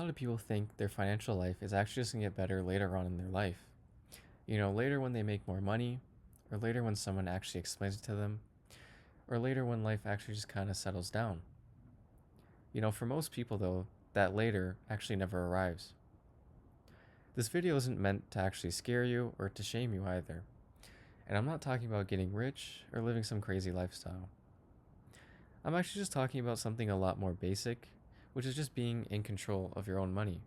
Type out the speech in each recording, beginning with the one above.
lot of people think their financial life is actually just going to get better later on in their life. Later when they make more money, or later when someone actually explains it to them, or later when life actually just kind of settles down. For most people though, that later actually never arrives. This video isn't meant to actually scare you or to shame you either. And I'm not talking about getting rich or living some crazy lifestyle. I'm actually just talking about something a lot more basic, which is just being in control of your own money.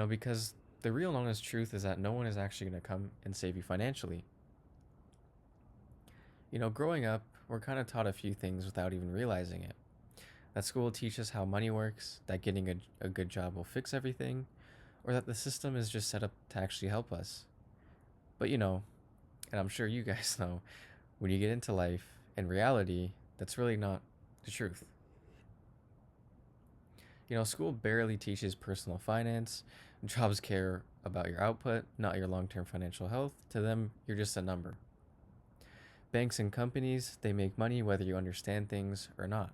Because the real honest truth is that no one is actually going to come and save you financially. Growing up, we're kind of taught a few things without even realizing it. That school will teach us how money works, that getting a good job will fix everything, or that the system is just set up to actually help us. But and I'm sure you guys know, when you get into life and reality, that's really not the truth. School barely teaches personal finance. Jobs care about your output, not your long-term financial health. To them, you're just a number. Banks and companies, they make money whether you understand things or not.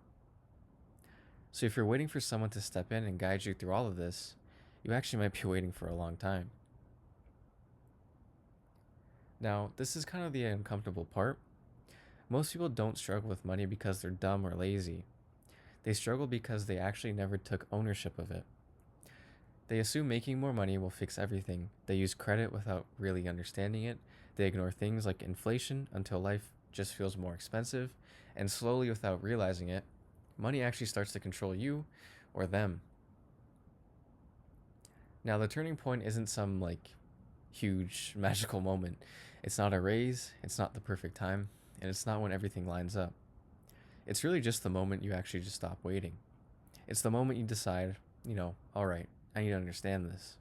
So if you're waiting for someone to step in and guide you through all of this, you actually might be waiting for a long time. Now, this is kind of the uncomfortable part. Most people don't struggle with money because they're dumb or lazy. They struggle because they actually never took ownership of it. They assume making more money will fix everything. They use credit without really understanding it. They ignore things like inflation until life just feels more expensive. And slowly, without realizing it, money actually starts to control you or them. Now, the turning point isn't some huge magical moment. It's not a raise, it's not the perfect time, and it's not when everything lines up. It's really just the moment you actually just stop waiting. It's the moment you decide, all right, I need to understand this.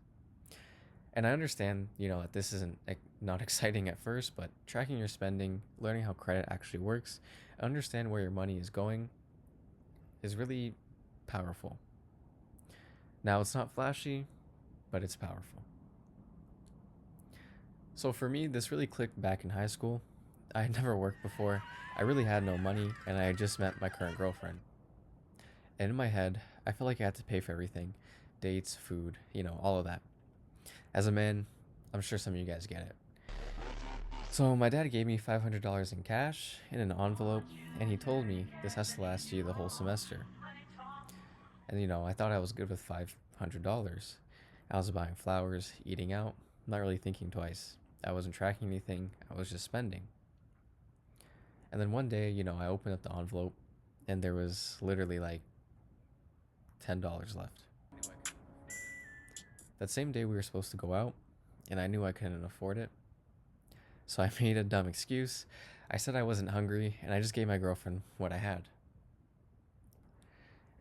And I understand, that this isn't not exciting at first, but tracking your spending, learning how credit actually works, understand where your money is going is really powerful. Now, it's not flashy, but it's powerful. So for me, this really clicked back in high school. I had never worked before. I really had no money, and I had just met my current girlfriend. And in my head, I felt like I had to pay for everything. Dates, food, all of that. As a man, I'm sure some of you guys get it. So my dad gave me $500 in cash in an envelope, and he told me this has to last you the whole semester. And I thought I was good with $500. I was buying flowers, eating out, not really thinking twice. I wasn't tracking anything, I was just spending. And then one day, I opened up the envelope and there was literally $10 left. That same day we were supposed to go out, and I knew I couldn't afford it. So I made a dumb excuse. I said I wasn't hungry, and I just gave my girlfriend what I had.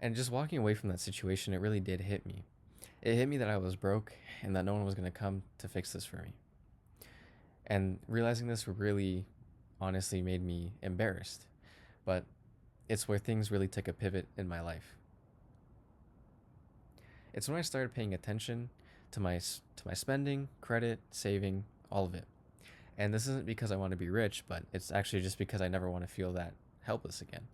And just walking away from that situation, it really did hit me. It hit me that I was broke and that no one was going to come to fix this for me. And realizing this really honestly made me embarrassed. But it's where things really took a pivot in my life. It's when I started paying attention to my spending, credit, saving, all of it. And this isn't because I want to be rich, but it's actually just because I never want to feel that helpless again.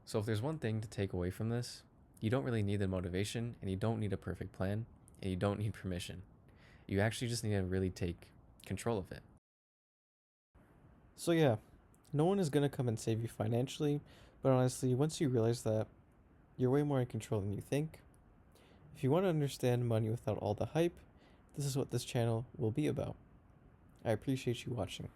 So if there's one thing to take away from this, you don't really need the motivation, and you don't need a perfect plan, and you don't need permission. You actually just need to really take control of it. So yeah, no one is going to come and save you financially, but honestly, once you realize that, you're way more in control than you think. If you want to understand money without all the hype, this is what this channel will be about. I appreciate you watching.